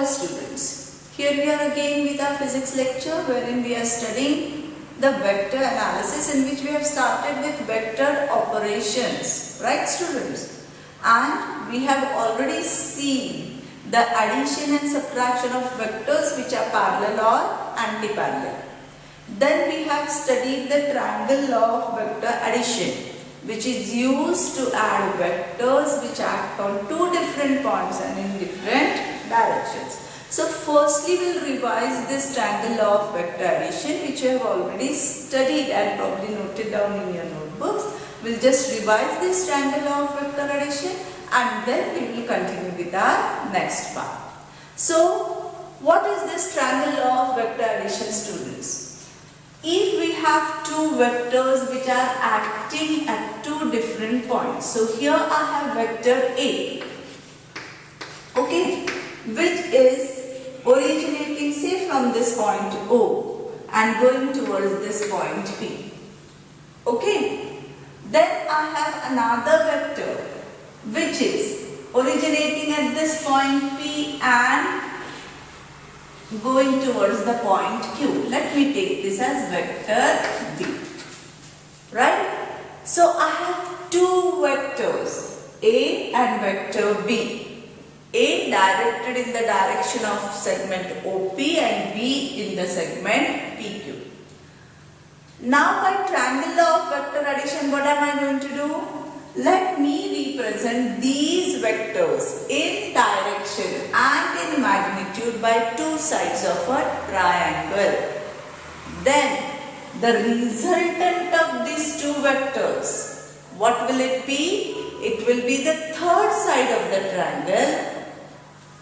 Hello students, here we are again with our physics lecture wherein we are studying the vector analysis, in which we have started with vector operations, right students? And we have already seen the addition and subtraction of vectors which are parallel or anti-parallel. Then we have studied the triangle law of vector addition, which is used to add vectors which act on two different points and in different directions. So firstly we will revise this triangle law of vector addition, which you have already studied and probably noted down in your notebooks. We will just revise this triangle law of vector addition and then we will continue with our next part. So what is this triangle law of vector addition, students? If we have two vectors which are acting at two different points, so here I have vector A, okay, which is originating say from this point O and going towards this point P, okay. Then I have another vector which is originating at this point P and going towards the point Q. Let me take this as vector B, right? So I have two vectors, A and vector B. A directed in the direction of segment OP and B in the segment PQ. Now by triangle law of vector addition, what am I going to do? Let me represent these vectors in direction and in magnitude by two sides of a triangle. Then the resultant of these two vectors, what will it be? It will be the third side of the triangle,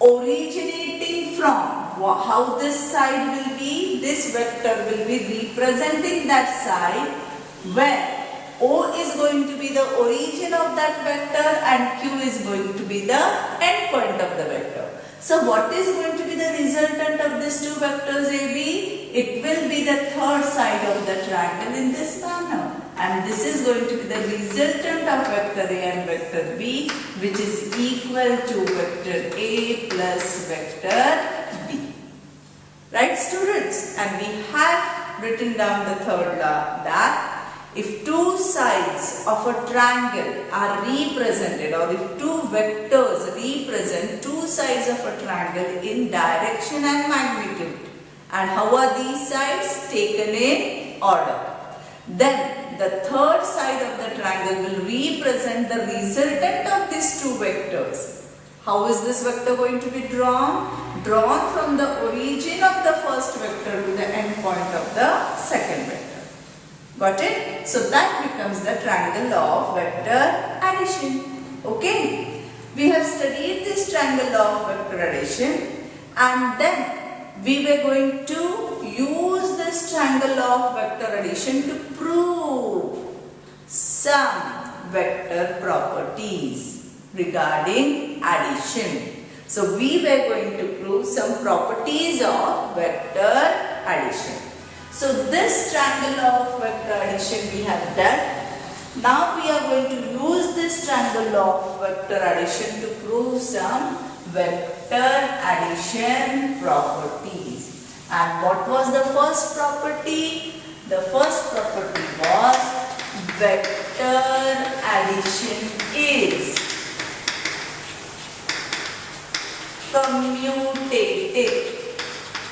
originating from how this side will be. This vector will be representing that side where O is going to be the origin of that vector and Q is going to be the end point of the vector. So what is going to be the resultant of these two vectors AB? It will be the third side of the triangle in this manner. And this is going to be the resultant of vector A and vector B, which is equal to vector A plus vector B. Right students? And we have written down the third law, that if two sides of a triangle are represented, or if two vectors represent two sides of a triangle in direction and magnitude, and how are these sides? Taken in order. Then the third side of the triangle will represent the resultant of these two vectors. How is this vector going to be drawn? Drawn from the origin of the first vector to the end point of the second vector. Got it? So that becomes the triangle law of vector addition. Okay. We have studied this triangle law of vector addition, and then we were going to use this triangle law of vector addition to prove some vector properties regarding addition. So we were going to prove some properties of vector addition. So this triangle law of vector addition we have done. Now we are going to use this triangle law of vector addition to prove some vector addition properties. And what was the first property? The first property was vector addition is commutative.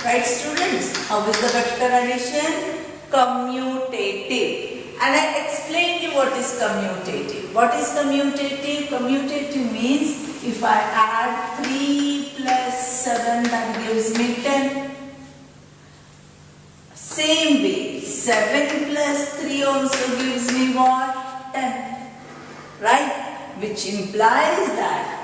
Right students? How is the vector addition? Commutative. And I explained you what is commutative. What is commutative? Commutative means if I add 3 plus 7, that gives me 10. Same way, 7 plus 3 also gives me what? 10. Right? Which implies that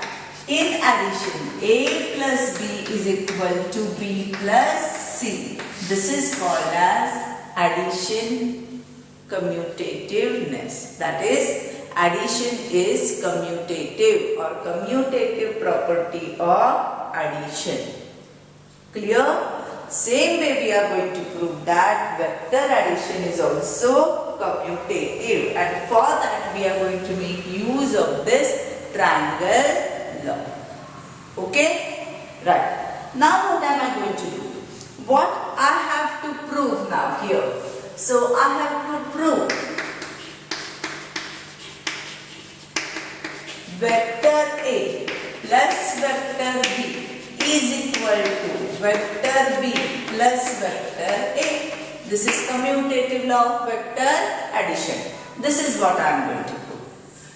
in addition, A plus B is equal to B plus C. This is called as addition commutativeness. That is, addition is commutative or commutative property of addition. Clear? Same way we are going to prove that vector addition is also commutative, and for that we are going to make use of this triangle law. Okay? Right. Now what am I going to do? What I have to prove now here? So I have to prove vector A plus vector B is equal to vector B plus vector A. This is commutative law of vector addition. This is what I am going to prove.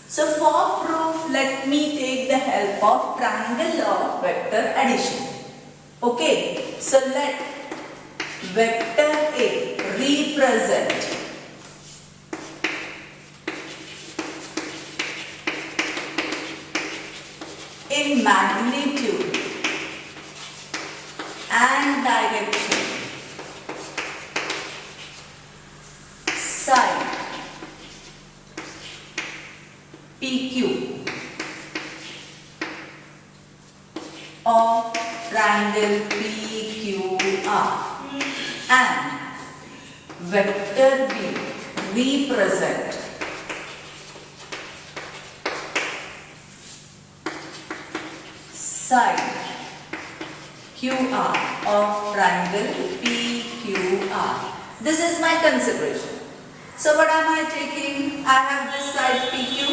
So for proof, let me take the help of triangle law of vector addition. Okay, so let vector A represent in magnitude and direction side PQ of triangle PQR, and vector B represent side QR of triangle PQR. This is my consideration. So what am I taking? I have this side PQ.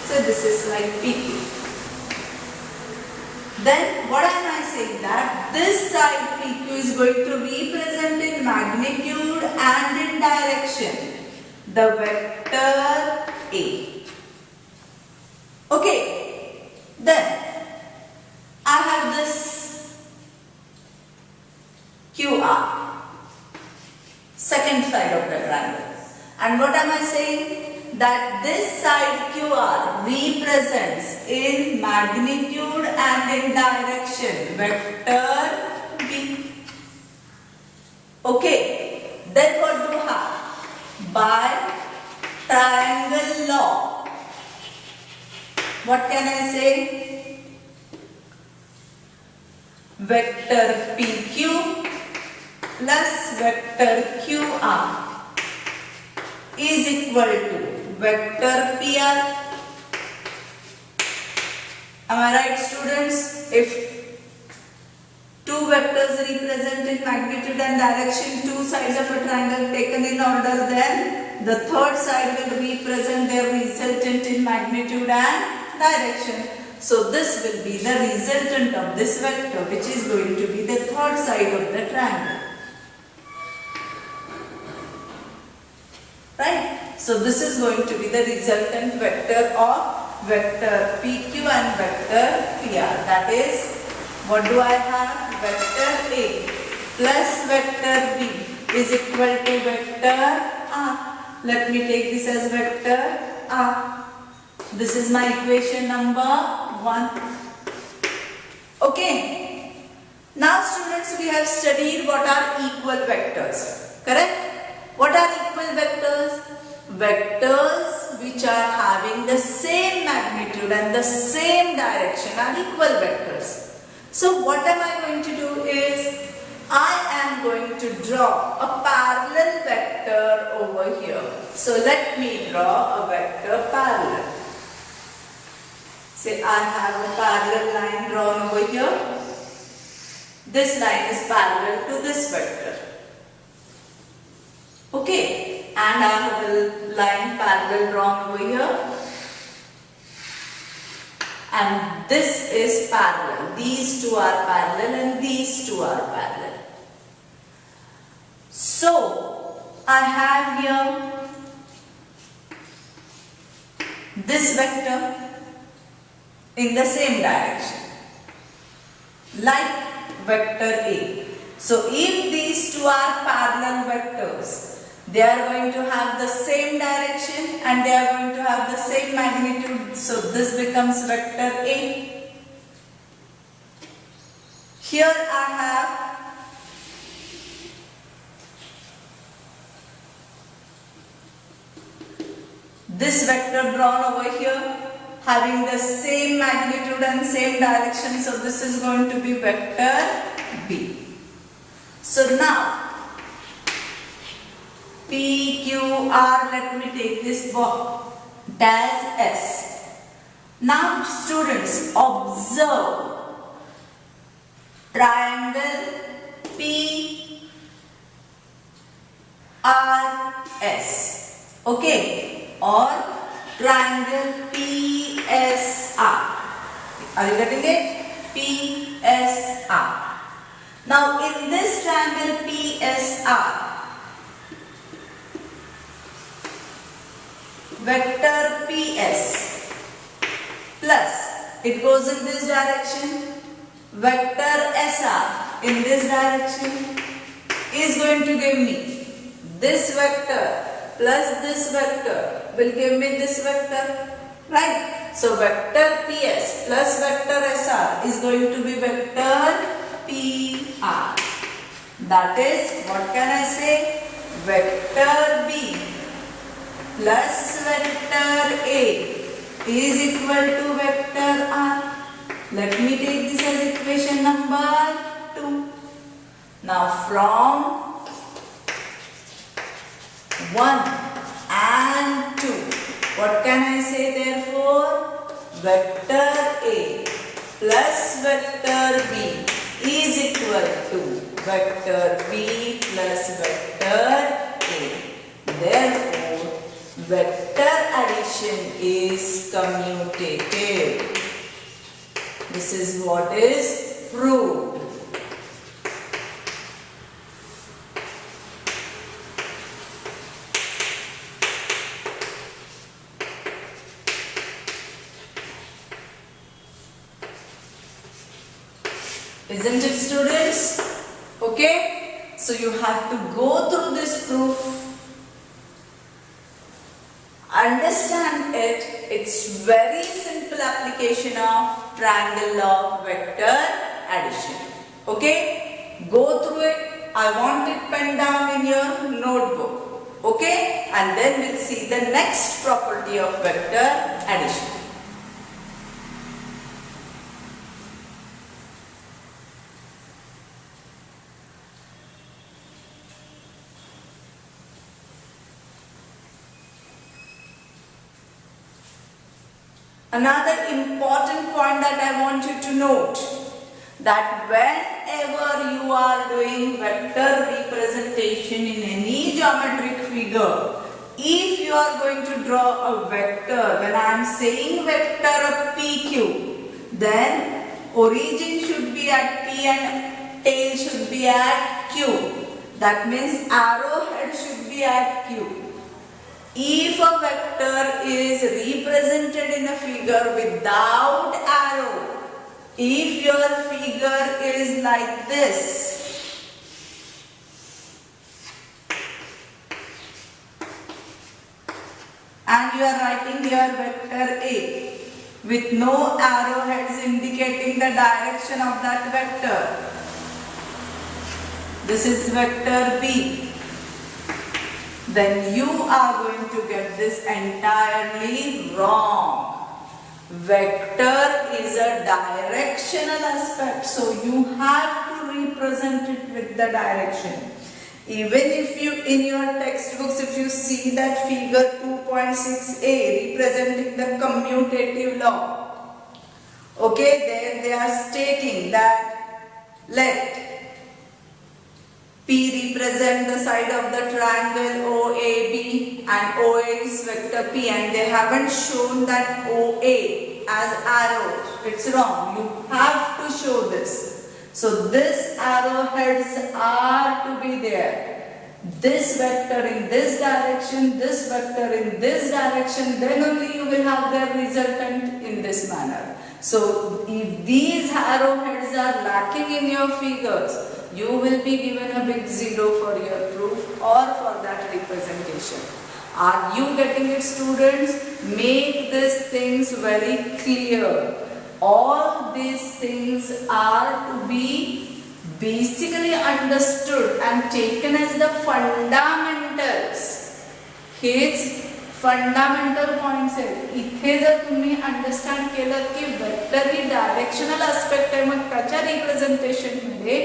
So this is side PQ. Then what am I saying? That this side PQ is going to represent in magnitude and in direction the vector A. Okay. Then I have this QR, second side of the triangle. And what am I saying? That this side QR represents in magnitude and in direction vector B. Okay. Then what do I have? By triangle law, what can I say? Vector PQ plus vector QR is equal to vector PR. Am I right, students? If two vectors represent in magnitude and direction two sides of a triangle taken in order, then the third side will represent their resultant in magnitude and direction. So this will be the resultant of this vector, which is going to be the third side of the triangle. Right? So this is going to be the resultant vector of vector PQ and vector PR. That is, what do I have? Vector A plus vector B is equal to vector R. Let me take this as vector R. This is my equation number 1. Okay. Now students, we have studied what are equal vectors. Correct? What are equal vectors? Vectors which are having the same magnitude and the same direction are equal vectors. So what am I going to do is, I am going to draw a parallel vector over here. So let me draw a vector parallel. Say I have a parallel line drawn over here. This line is parallel to this vector. Okay, and I have a line parallel drawn over here, and this is parallel. These two are parallel and these two are parallel. So I have here this vector in the same direction, like vector A. So if these two are parallel vectors, they are going to have the same direction and they are going to have the same magnitude. So this becomes vector A. Here I have this vector drawn over here having the same magnitude and same direction. So this is going to be vector B. So now PQR, let me take this dash S. Now students, observe triangle PRS, okay, or triangle PSR. Are you getting it? PSR. Now in this triangle PSR, vector PS plus, it goes in this direction, vector SR in this direction is going to give me this vector plus this vector will give me this vector, right? So vector PS plus vector SR is going to be vector PR. That is, what can I say? Vector B plus vector A is equal to vector R. Let me take this as equation number 2. Now from 1 and 2, what can I say therefore? Vector A plus vector B is equal to vector B plus vector A. Therefore, vector addition is commutative. This is what is proved. Isn't it, students? Okay? So you have to go through this proof, understand it. It's very simple application of triangle law vector addition. Okay? Go through it. I want it penned down in your notebook. Okay? And then we'll see the next property of vector addition. Another important point that I want you to note, that whenever you are doing vector representation in any geometric figure, if you are going to draw a vector, when I am saying vector PQ, then origin should be at P and tail should be at Q. That means arrowhead should be at Q. If a vector is represented in a figure without arrow, if your figure is like this, and you are writing here vector A with no arrowheads indicating the direction of that vector, this is vector B, then you are going to get this entirely wrong. Vector is a directional aspect, so you have to represent it with the direction. Even if you, in your textbooks, if you see that figure 2.6a representing the commutative law, okay, there they are stating that let P represent the side of the triangle OAB and OA is vector P, and they haven't shown that OA as arrows. It's wrong. You have to show this. So this arrowheads are to be there. This vector in this direction, this vector in this direction, then only you will have the resultant in this manner. So if these arrowheads are lacking in your figures, you will be given a big zero for your proof or for that representation. Are you getting it, students? Make these things very clear. All these things are to be basically understood and taken as the fundamentals. Here's fundamental points आहेत. इथे जर तुम्ही understand केलं की vector ही directional aspect आहे, मग त्याच्या representation मध्ये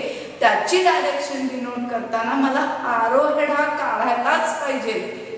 त्याची डायरेक्शन डिनोट करताना मला आरो हेड हा काढायलाच पाहिजे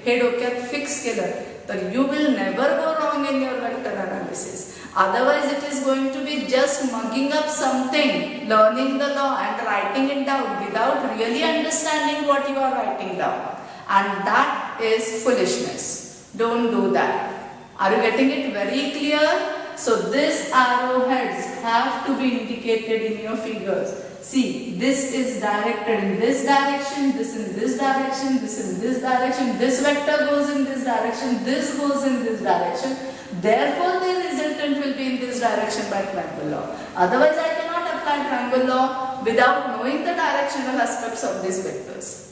हे डोक्यात फिक्स केलं तर you will never go wrong in your vector analysis. Otherwise, it is going to be just mugging up something, learning the law and writing it down without really understanding what you are writing down. And that is foolishness. Don't do that. Are you getting it very clear? So these arrowheads have to be indicated in your figures. See, this is directed in this direction, this in this direction, this in this direction, this vector goes in this direction, this goes in this direction. Therefore, the resultant will be in this direction by triangle law. Otherwise, I cannot apply triangle law without knowing the directional aspects of these vectors.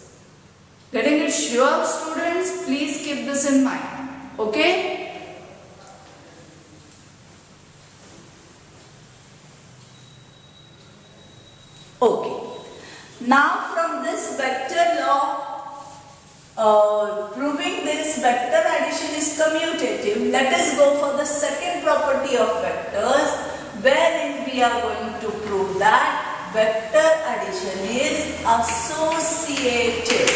Getting it sure, students? Please keep this in mind. Okay? Okay. Now from this vector law, proving this vector addition is commutative, let us go for the second property of vectors, wherein we are going to prove that vector addition is associative.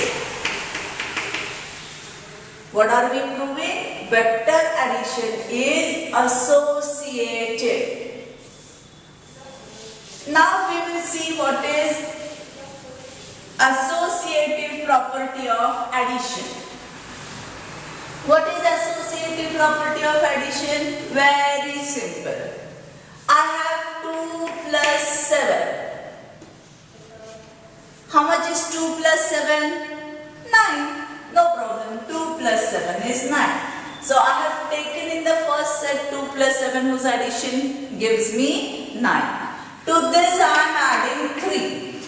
What are we proving? Vector addition is associative. Now we will see what is associative property of addition. What is associative property of addition? Very simple. I have 2 plus 7. How much is 2 plus 7? 9. No problem. 2 plus 7 is 9. So I have taken in the first set 2 plus 7 whose addition gives me 9. To this I am adding 3.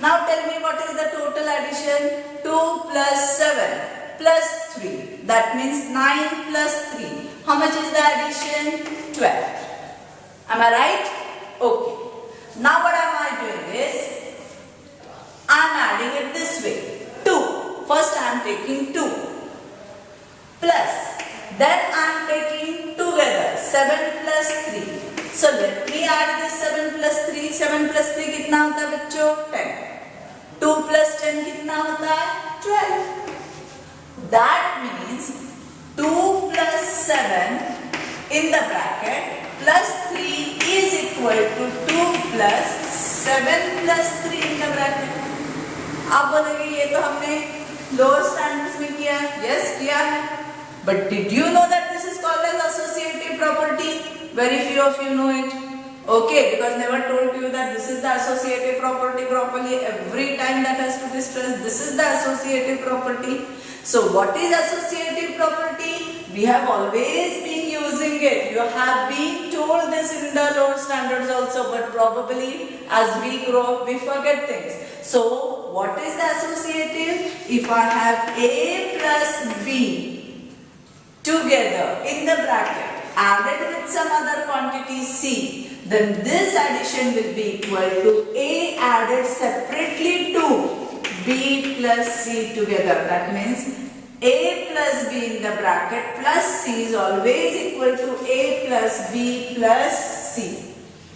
Now tell me what is the total addition? 2 plus 7 plus 3. That means 9 plus 3. How much is the addition? 12. Am I right? Okay. Now what am I doing is, I am adding it this way. 2. First I am taking 2. Plus. Then I am taking together 7 plus 3. So let me add this 7 plus 3. 7 plus 3 कितना होता है बच्चों? 10. 2 plus 10 कितना होता है? 12. That means 2 plus 7 in the bracket plus 3 is equal to 2 plus 7 plus 3 in the bracket. आप बोलेंगे ये तो हमने lower standards में किया. Yes, किया है. But did you know that this is called as associative property? Very few of you know it. Okay, because never told you that this is the associative property properly. Every time that has to be stressed, this is the associative property. So what is associative property? We have always been using it. You have been told this in the lower standards also, but probably as we grow up, we forget things. So what is the associative? If I have A plus B together in the bracket, added with some other quantity C, then this addition will be equal to A added separately to B plus C together. That means A plus B in the bracket plus C is always equal to A plus B plus C.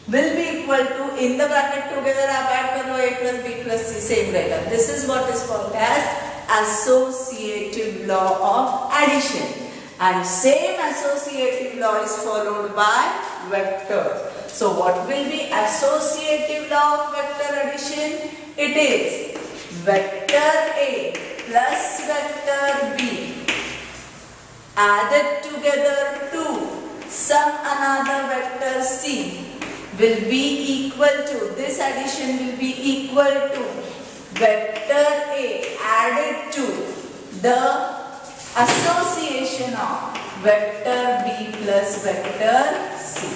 Will be equal to, in the bracket together आप add कर लो A plus B plus C, same रहेगा. This is what is called as associative law of addition. And same associative law is followed by vectors. So what will be associative law of vector addition? It is vector A plus vector B added together to some another vector C will be equal to, this addition will be equal to vector A added to the association of vector B plus vector C.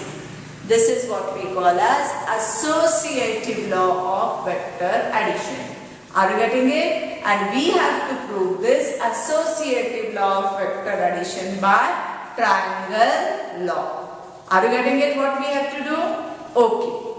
This is what we call as associative law of vector addition. Are you getting it? And we have to prove this associative law of vector addition by triangle law. Are you getting it what we have to do? Okay.